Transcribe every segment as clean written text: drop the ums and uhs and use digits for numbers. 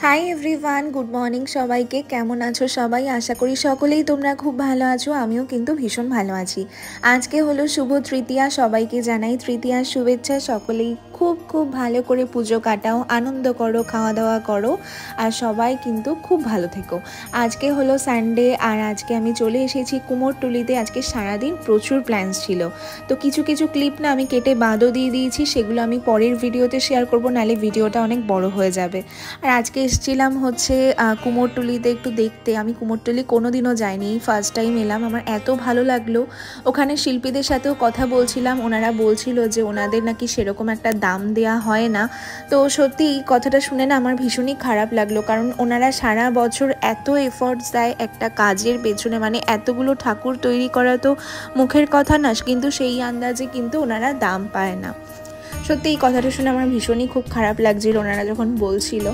Hi everyone, good morning সবাইকে। কেমন আছো সবাই? আশা করি সকলেই তোমরা খুব ভালো আছো। আমিও কিন্তু ভীষণ ভালো আছি। আজকে হলো শুভ তৃতীয়া, সবাইকে জানাই তৃতীয়ার শুভেচ্ছা। সকলেই খুব খুব ভালো করে পুজো কাটাও, আনন্দ করো, খাওয়া দাওয়া করো, আর সবাই কিন্তু খুব ভালো থেকো। আজকে হলো সানডে, আর আজকে আমি চলে এসেছি কুমোরটুলিতে। আজকে সারাদিন প্রচুর প্ল্যানস ছিল, তো কিছু কিছু ক্লিপ না আমি কেটে বাদও দিয়ে দিয়েছি, সেগুলো আমি পরের ভিডিওতে শেয়ার করবো, নাহলে ভিডিওটা অনেক বড় হয়ে যাবে। আর আজকে এসেছিলাম হচ্ছে কুমোরটুলিতে একটু দেখতে। আমি কুমোরটুলি কোনোদিনও যাইনি, ফার্স্ট টাইম এলাম। আমার এত ভালো লাগলো। ওখানে শিল্পীদের সাথেও কথা বলছিলাম, ওনারা বলছিল যে ওনাদের নাকি সেরকম একটা দাম দেয়া হয় না। তো সত্যি এই কথাটা শুনে না আমার ভীষণই খারাপ লাগলো, কারণ ওনারা সারা বছর এত এফর্টস দেয় একটা কাজের পেছনে, মানে এতগুলো ঠাকুর তৈরি করা তো মুখের কথা না, কিন্তু সেই আন্দাজে কিন্তু ওনারা দাম পায় না। সত্যি এই কথাটা শুনে আমার ভীষণই খুব খারাপ লাগছিল ওনারা যখন বলছিল।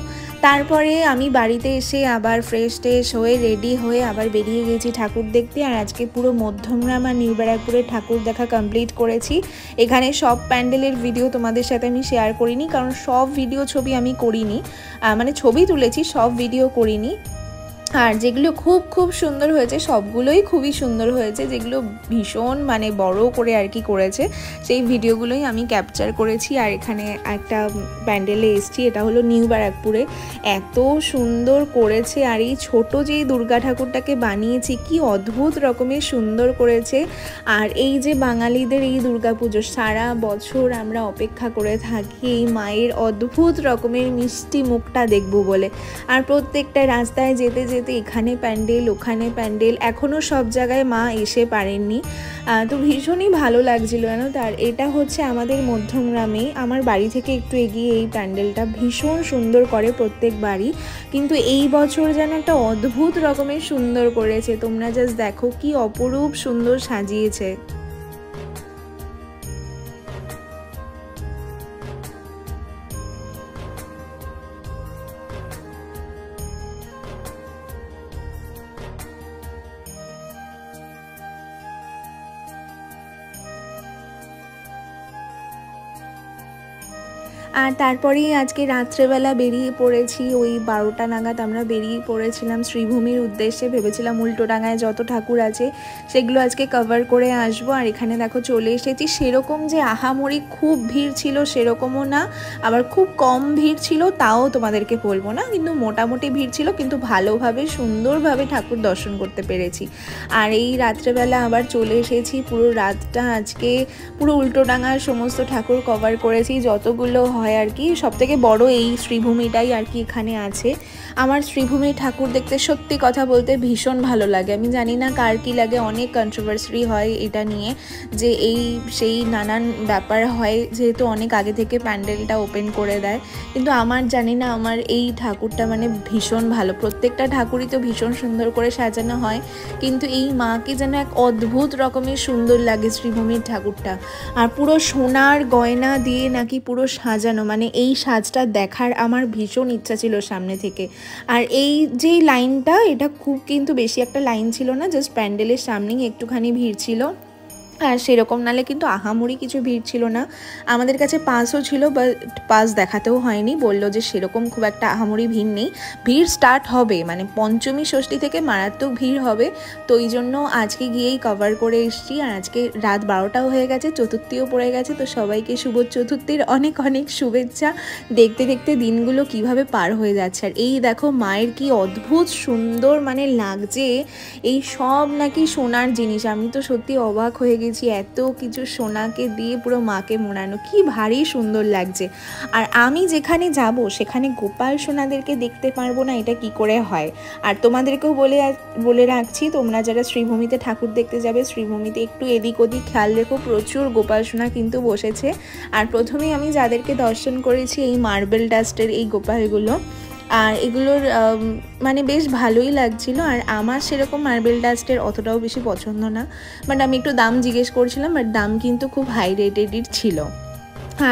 তারপরে আমি বাড়িতে এসে আবার ফ্রেশ ট্রেশ হয়ে রেডি হয়ে আবার বেরিয়ে গেছি ঠাকুর দেখতে। আর আজকে পুরো মধ্যমগ্রাম আর নিউ ব্যারাকপুরের ঠাকুর দেখা কমপ্লিট করেছি। এখানে সব প্যান্ডেলের ভিডিও তোমাদের সাথে আমি শেয়ার করিনি, কারণ সব ভিডিও ছবি আমি করিনি, মানে ছবি তুলেছি, সব ভিডিও করিনি। আর যেগুলো খুব খুব সুন্দর হয়েছে সবগুলোই খুবই সুন্দর হয়েছে, যেগুলো ভীষণ মানে বড় করে আর কি করেছে সেই ভিডিওগুলোই আমি ক্যাপচার করেছি। আর এখানে একটা প্যান্ডেলে এসেছি, এটা হলো নিউ ব্যারাকপুরে। এত সুন্দর করেছে, আর এই ছোটো যেই দুর্গা ঠাকুরটাকে বানিয়েছি কি অদ্ভুত রকমের সুন্দর করেছে। আর এই যে বাঙালিদের এই দুর্গাপুজো সারা বছর আমরা অপেক্ষা করে থাকি এই মায়ের অদ্ভুত রকমের মিষ্টি মুখটা দেখবো বলে। আর প্রত্যেকটা রাস্তায় যেতে যেতে এখানে প্যান্ডেল ওখানে প্যান্ডেল, এখনও সব জায়গায় মা এসে পারেননি। তো ভীষণই ভালো লাগছিল জানো। তার এটা হচ্ছে আমাদের মধ্যমগ্রামে, আমার বাড়ি থেকে একটু এগিয়ে এই প্যান্ডেলটা ভীষণ সুন্দর করে প্রত্যেক বাড়ি, কিন্তু এই বছর যেন একটা অদ্ভুত রকমের সুন্দর করেছে। তোমরা জাস্ট দেখো কি অপরূপ সুন্দর সাজিয়েছে। আর তারপরেই আজকে রাত্রেবেলা বেরিয়ে পড়েছি, ওই 12টা নাগাদ আমরা বেরিয়ে পড়েছিলাম শ্রীভূমির উদ্দেশ্যে। ভেবেছিলাম উল্টোডাঙায় যত ঠাকুর আছে সেগুলো আজকে কভার করে আসবো। আর এখানে দেখো চলে এসেছি। সেরকম যে আহামরি খুব ভিড় ছিল সেরকমও না, আবার খুব কম ভিড় ছিল তাও তোমাদেরকে বলবো না, কিন্তু মোটামুটি ভিড় ছিল, কিন্তু ভালোভাবে সুন্দরভাবে ঠাকুর দর্শন করতে পেরেছি। আর এই রাত্রেবেলা আবার চলে এসেছি, পুরো রাতটা আজকে পুরো উল্টোডাঙার সমস্ত ঠাকুর কভার করেছি যতগুলো হয় আর কি। সবথেকে বড় এই শ্রীভূমিটাই আর কি এখানে আছে। আমার শ্রীভূমির ঠাকুর দেখতে সত্যি কথা বলতে ভীষণ ভালো লাগে। আমি জানি না কার কী লাগে, অনেক কন্ট্রোভার্সি হয় এটা নিয়ে, যে এই সেই নানান ব্যাপার হয়, যেহেতু অনেক আগে থেকে প্যান্ডেলটা ওপেন করে দেয়। কিন্তু আমার জানি না, আমার এই ঠাকুরটা মানে ভীষণ ভালো। প্রত্যেকটা ঠাকুরই তো ভীষণ সুন্দর করে সাজানো হয়, কিন্তু এই মাকে যেন এক অদ্ভুত রকমের সুন্দর লাগে শ্রীভূমির ঠাকুরটা। আর পুরো সোনার গয়না দিয়ে নাকি পুরো সাজানো, মানে এই সাজটা দেখার আমার ভীষণ ইচ্ছা ছিল সামনে থেকে। আর এই যে লাইনটা, এটা খুব কিন্তু বেশি একটা লাইন ছিল না, জাস্ট প্যান্ডেলের সামনেই একটুখানি ভিড় ছিল। আর সেরকম নালে কিন্তু আহামরি কিছু ভিড় ছিল না। আমাদের কাছে পাসও ছিল, বাট পাস দেখাতেও হয়নি, বললো যে সেরকম খুব একটা আহামরি ভিড় নেই। ভিড় স্টার্ট হবে মানে পঞ্চমী ষষ্ঠী থেকে মারাত্মক ভিড় হবে, তো এই জন্য আজকে গিয়েই কভার করে এসেছি। আর আজকে রাত 12টাও হয়ে গেছে, চতুর্থীও পড়ে গেছে, তো সবাইকে শুভ চতুর্থীর অনেক অনেক শুভেচ্ছা। দেখতে দেখতে দিনগুলো কিভাবে পার হয়ে যাচ্ছে। আর এই দেখো মায়ের কি অদ্ভুত সুন্দর মানে লাগছে, এই সব নাকি সোনার জিনিস। আমি তো সত্যি অবাক হয়ে গেছি, এত কিছু সোনাকে দিয়ে পুরো মাকে মোড়ানো, কি ভারী সুন্দর লাগছে। আর আমি যেখানে যাব সেখানে গোপাল সোনাদেরকে দেখতে পারবো না, এটা কি করে হয়। আর তোমাদেরকেও বলে রাখছি, তোমরা যারা শ্রীভূমিতে ঠাকুর দেখতে যাবে, শ্রীভূমিতে একটু এদিক ওদিক খেয়াল রেখো, প্রচুর গোপাল সোনা কিন্তু বসেছে। আর প্রথমেই আমি যাদেরকে দর্শন করেছি এই মার্বেল ডাস্টের এই গোপালগুলো, আর এগুলোর মানে বেশ ভালোই লাগছিল। আর আমার সেরকম মার্বেল ডাস্টের অতটাও বেশি পছন্দ না, বাট আমি একটু দাম জিজ্ঞেস করছিলাম, বাট দাম কিন্তু খুব হাই রেটেডই ছিল।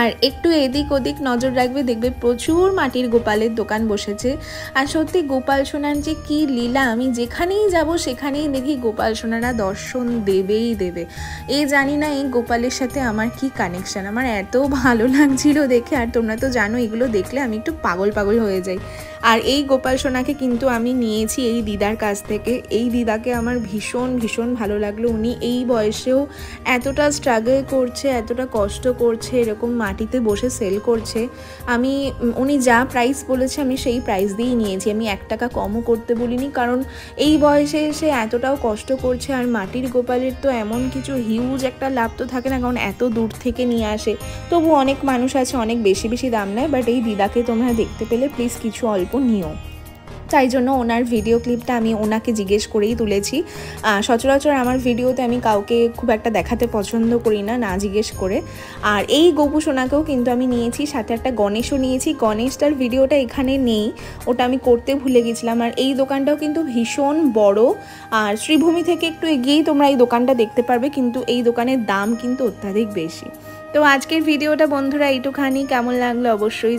আর একটু এদিক ওদিক নজর রাখবে, দেখবে প্রচুর মাটির গোপালের দোকান বসেছে। আর সত্যি গোপাল সোনার যে কী লীলা, আমি যেখানেই যাব সেখানেই দেখি গোপাল সোনারা দর্শন দেবেই দেবে। জানি না এই গোপালের সাথে আমার কি কানেকশান, আমার এত ভালো লাগছিল দেখে। আর তোমরা তো জানো এগুলো দেখলে আমি একটু পাগল পাগল হয়ে যাই। আর এই গোপাল সোনাকে কিন্তু আমি নিয়েছি এই দিদার কাছ থেকে। এই দিদাকে আমার ভীষণ ভীষণ ভালো লাগলো। উনি এই বয়সেও এতটা স্ট্রাগল করছে, এতটা কষ্ট করছে, এরকম মাটিতে বসে সেল করছে। উনি যা প্রাইস বলেছে আমি সেই প্রাইস দিয়েই নিয়েছি, আমি 1 টাকা কমও করতে বলিনি, কারণ এই বয়সে এসে এতটাও কষ্ট করছে। আর মাটির গোপালের তো এমন কিছু হিউজ একটা লাভ তো থাকে না, কারণ এত দূর থেকে নিয়ে আসে। তবু অনেক মানুষ আছে অনেক বেশি বেশি দাম নেয়, বাট এই দিদাকে তোমরা দেখতে পেলে প্লিজ কিছু অল্প নিও। তাই জন্য ওনার ভিডিও ক্লিপটা আমি ওনাকে জিজ্ঞেস করেই তুলেছি। সচরাচর আমার ভিডিওতে আমি কাউকে খুব একটা দেখাতে পছন্দ করি না, না জিজ্ঞেস করে। আর এই গোপু সোনাকেও কিন্তু আমি নিয়েছি, সাথে একটা গণেশও নিয়েছি। গণেশটার ভিডিওটা এখানে নেই, ওটা আমি করতে ভুলে গেছিলাম। আর এই দোকানটাও কিন্তু ভীষণ বড়, আর শ্রীভূমি থেকে একটু এগিয়েই তোমরা এই দোকানটা দেখতে পারবে, কিন্তু এই দোকানের দাম কিন্তু অত্যাধিক বেশি। তো আজকের ভিডিওটা বন্ধুরা এইটুখানি, কেমন লাগলো অবশ্যই